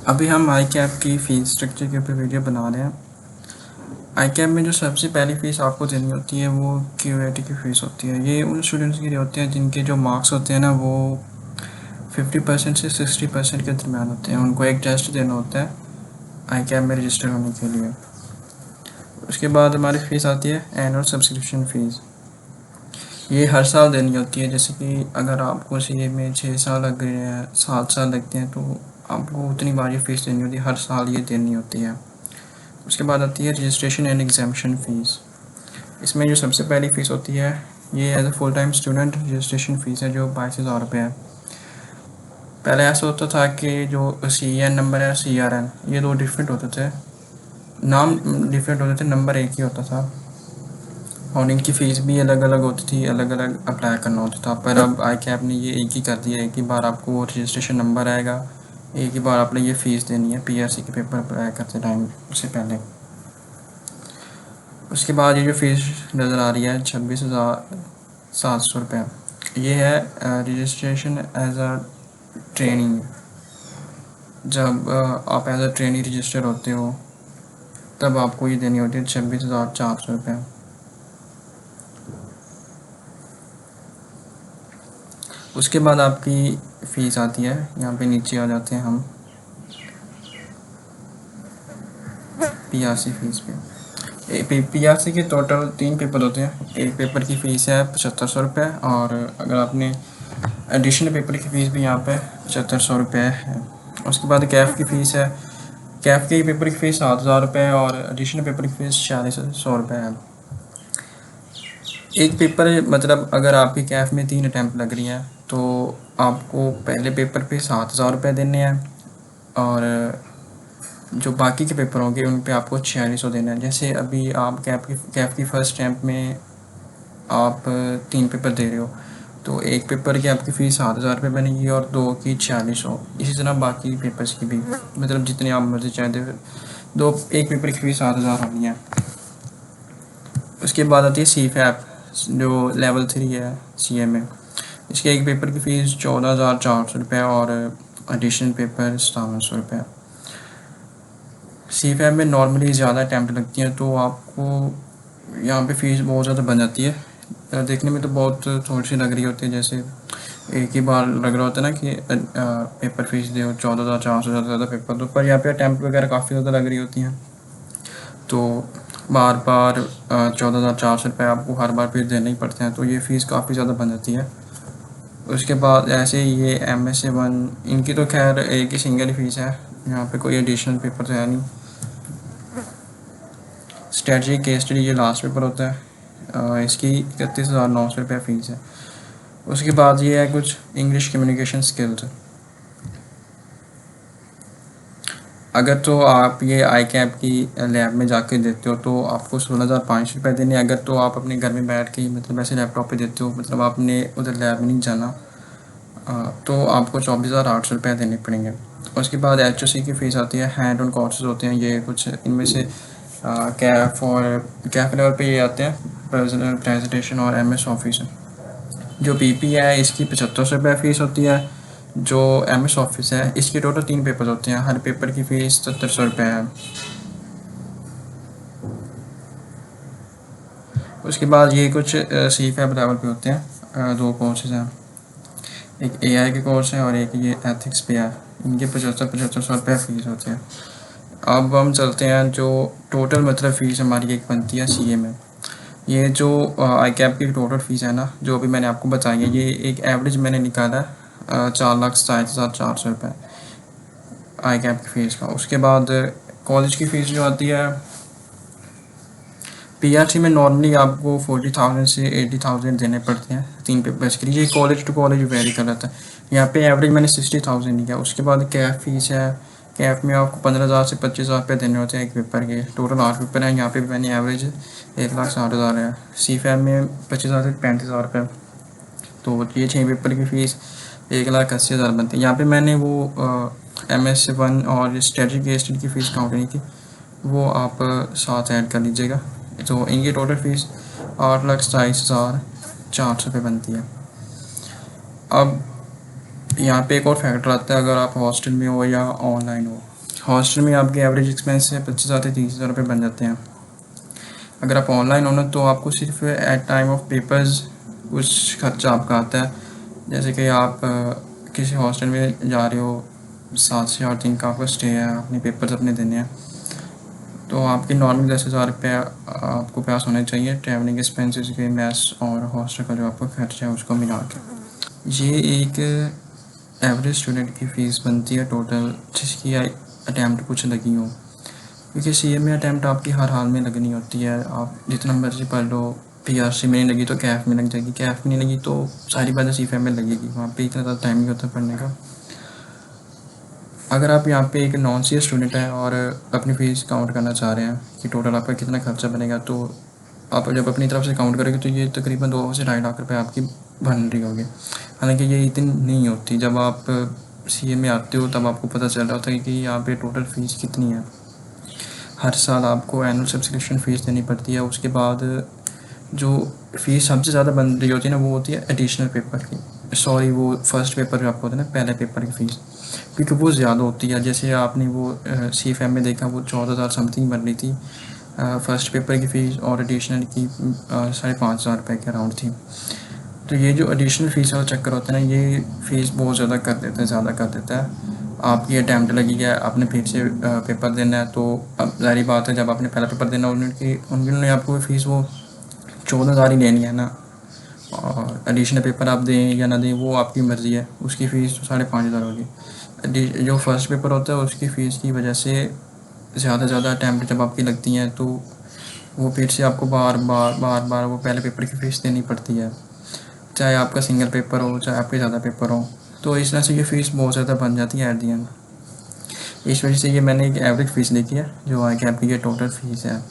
अभी हम आई कैप की फ़ीस स्ट्रक्चर के ऊपर वीडियो बना रहे हैं। आई कैप में जो सबसे पहली फ़ीस आपको देनी होती है वो क्यूएटी की फ़ीस होती है। ये उन स्टूडेंट्स के लिए होते हैं जिनके जो मार्क्स होते हैं ना वो 50% से 60% के दरमियान होते हैं। उनको एक टेस्ट देना होता है आई कैप में रजिस्टर होने के लिए। उसके बाद हमारी फ़ीस आती है एनुअल सब्सक्रिप्शन फ़ीस। ये हर साल देनी होती है। जैसे कि अगर आपको सीए में 6 साल लग गए हैं, 7 साल लगते हैं, तो आपको उतनी बार ये फ़ीस देनी होती है, हर साल ये देनी होती है। उसके बाद आती है रजिस्ट्रेशन एंड एग्जामिनेशन फ़ीस। इसमें जो सबसे पहली फ़ीस होती है ये as a full time student registration fees है, जो 22,000 रुपये है। पहले ऐसा होता था कि जो CEN नंबर है, CRN, ये दो डिफरेंट होते थे, नाम डिफरेंट होते थे, नंबर एक ही होता था और इनकी फ़ीस भी अलग अलग होती थी, अलग अलग अप्लाई करना होता था। पर अब आई कैप ने ये एक ही कर दिया है। एक ही बार आपको रजिस्ट्रेशन नंबर आएगा, एक ही बार आपने ये फ़ीस देनी है PRC के पेपर अप्लाई करते टाइम उससे पहले। उसके बाद ये जो फ़ीस नज़र आ रही है 26,700 रुपये, ये है रजिस्ट्रेशन एज अ ट्रेनिंग। जब आप एज अ ट्रेनी रजिस्टर होते हो तब आपको ये देनी होती है 26,400 रुपये। उसके बाद आपकी फ़ीस आती है, यहाँ पे नीचे आ जाते हैं हम PRC फ़ीस पे। PRC के टोटल 3 पेपर होते हैं। एक पेपर की फ़ीस है 7500 रुपये और अगर आपने एडिशनल पेपर की फ़ीस भी यहाँ पे 7500 रुपये है। उसके बाद कैफ़ की फ़ीस है। कैफ़ के पेपर की फ़ीस 7,000 रुपये और एडिशनल पेपर की फ़ीस 4600 रुपये है। एक पेपर मतलब अगर आपकी कैफ़ में 3 अटैम्प्ट लग रही हैं तो आपको पहले पेपर पे 7,000 रुपये देने हैं और जो बाकी के पेपर होंगे उन पे आपको 4600 देना है। जैसे अभी आप कैफ़ की फ़र्स्ट अटैम्प्ट में आप 3 पेपर दे रहे हो तो एक पेपर की आपकी फ़ीस 7,000 रुपये बनेगी और 2 की 4600। इसी तरह बाकी पेपर्स की भी, मतलब जितनी आप मर्ज़ी चाहें दो, एक पेपर की फ़ीस 7,000 होनी है। उसके बाद आती है CFAP जो लेवल 3 है CA में। इसके एक पेपर की फ़ीस 14,400 रुपये और एडिशनल पेपर 5700 रुपये। CFAP में नॉर्मली ज़्यादा अटैम्प्ट लगती हैं तो आपको यहाँ पे फ़ीस बहुत ज़्यादा बन जाती है। देखने में तो बहुत थोड़ी सी लग रही होती है, जैसे एक ही बार लग रहा होता है ना कि पेपर फ़ीस दो 14,400 ज़्यादा पेपर दो, पर यहाँ पे अटैम्प्ट वगैरह काफ़ी ज़्यादा लग रही होती हैं तो बार बार 14,400 रुपये आपको हर बार फिर देने ही पड़ते हैं, तो ये फ़ीस काफ़ी ज़्यादा बन जाती है। उसके बाद ऐसे ये MSA1, इनकी तो खैर एक ही सिंगल फ़ीस है, यहाँ पे कोई एडिशनल पेपर तो है नहीं। स्ट्रेटजी केस स्टडी ये लास्ट पेपर होता है, इसकी 31,900 रुपये फ़ीस है। उसके बाद ये है कुछ इंग्लिश कम्युनिकेशन स्किल्स। अगर तो आप ये आई कैप की लैब में जाके देते हो तो आपको 16,500 रुपये देने। अगर तो आप अपने घर में बैठ के मतलब ऐसे लैपटॉप पे देते हो, मतलब आपने उधर लैब में नहीं जाना, तो आपको 24,800 रुपये देने पड़ेंगे। उसके बाद HOC की फ़ीस आती है। हैंड ऑन कोर्सेज होते हैं ये कुछ, इनमें से कैफ लेवल पे ये आते हैं प्रेजेंटेशन और MS ऑफिस। जो PP है इसकी 7500 रुपये फ़ीस होती है। जो MS ऑफिस है इसके टोटल 3 पेपर होते हैं, हर पेपर की फ़ीस 7700 रुपये है। उसके बाद ये कुछ CFAP लेवल पे होते हैं, 2 कोर्सेज हैं, एक AI के कोर्स है और एक ये एथिक्स पे है। इनके 7500 रुपये फ़ीस होते हैं। अब हम चलते हैं जो टोटल मतलब फ़ीस हमारी एक बनती है CA में। ये जो आई कैप की टोटल फ़ीस है ना, जो अभी मैंने आपको बताई है, ये एक एवरेज मैंने निकाला है 4,60,400 रुपये आई कैप की फ़ीस का। उसके बाद कॉलेज की फ़ीस जो आती है PRC में नॉर्मली आपको 40,000 से 80,000 देने पड़ते हैं 3 पेपर्स के लिए। ये कॉलेज टू कॉलेज वेरी कर रहता है। यहाँ पे एवरेज मैंने 60,000 लिया। उसके बाद कैफ फ़ीस है। कैफ में आपको 15,000 से 25,000 रुपये देने होते हैं एक पेपर के। टोटल 8 पेपर हैं, यहाँ पे मैंने एवरेज 1,60,000 है। CFAP में 25,000 से 35,000 रुपये, तो ये 6 पेपर की फ़ीस 1,80,000 बनती है। यहाँ पे मैंने वो MS1 और स्ट्रेटजी केस स्टडी की फ़ीस काउंट नहीं की, वो आप साथ ऐड कर लीजिएगा। तो इनकी टोटल फ़ीस 8,27,400 रुपये बनती है। अब यहाँ पे एक और फैक्टर आता है, अगर आप हॉस्टल में हो या ऑनलाइन हो। हॉस्टल में आपके एवरेज एक्सपेंस है 25,000 से 30,000 रुपये बन जाते हैं। अगर आप ऑनलाइन हो ना तो आपको सिर्फ एट टाइम ऑफ पेपर्स कुछ खर्चा आपका आता है। जैसे कि आप किसी हॉस्टल में जा रहे हो, 7 से 8 दिन का आपका स्टे है, अपने पेपर्स अपने देने हैं, तो आपके नॉर्मल 10,000 रुपये आपको पास होने चाहिए ट्रैवलिंग एक्सपेंसेस के, मैस और हॉस्टल का जो आपका खर्चा है उसको मिला के। ये एक एवरेज स्टूडेंट की फ़ीस बनती है टोटल, जिसकी अटैम्प्ट कुछ लगी हो, क्योंकि CA में अटैम्प्ट आपकी हर हाल में लगनी होती है। आप जितना मर्जी पढ़ लो, PRC में नहीं लगी तो कैफ में लग जाएगी, कैफ में नहीं लगी तो सारी बातें CFA में लगेगी, वहाँ पे इतना ज़्यादा टाइम नहीं होता पढ़ने का। अगर आप यहाँ पे एक नॉन CA स्टूडेंट हैं और अपनी फ़ीस काउंट करना चाह रहे हैं कि टोटल आपका कितना खर्चा बनेगा, तो आप जब अपनी तरफ से काउंट करोगे तो ये तकरीबन 2 से 2.5 लाख रुपए आपकी बन रही होगी। हालांकि ये इतनी नहीं होती, जब आप CA में आते हो तब आपको पता चल रहा होता है कि यहाँ पे टोटल फ़ीस कितनी है। हर साल आपको एनुअल सब्सक्रिप्शन फ़ीस देनी पड़ती है। उसके बाद जो फ़ीस सबसे ज़्यादा बन रही होती है ना, वो होती है एडिशनल पेपर की, सॉरी वो फर्स्ट पेपर जो आपको होता है ना, पहले पेपर की फ़ीस, क्योंकि वो ज़्यादा होती है। जैसे आपने वो CFM में देखा, वो 14,000 समथिंग बन रही थी फर्स्ट पेपर की फ़ीस, और एडिशनल की 5,500 रुपये के अराउंड थी। तो ये जो एडिशनल फ़ीस वाला चक्कर होता है ना, ये फ़ीस बहुत ज़्यादा कर देता है, ज़्यादा कर देता है। आपकी अटैम्प्ट लगी है, आपने फिर से पेपर देना है, तो अब ज़ाहिर बात है जब आपने पहला पेपर देना उन्होंने आपको फ़ीस वो 14,000 ही लेनी है ना, और एडिशनल पेपर आप दें या ना दें वो आपकी मर्ज़ी है, उसकी फ़ीस 5,500 होगी। जो फर्स्ट पेपर होता है उसकी फ़ीस की वजह से ज़्यादा अटैम्प्ट जब आपकी लगती हैं तो वो फिर से आपको बार बार वो पहले पेपर की फ़ीस देनी पड़ती है, चाहे आपका सिंगल पेपर हो, चाहे आपके ज़्यादा पेपर हो। तो इस तरह से ये फ़ीस बहुत ज़्यादा बन जाती है एट दी एंड। इस वजह से ये मैंने एक एवरेज फ़ीस लिखी है जो है कि आपकी ये टोटल फ़ीस है।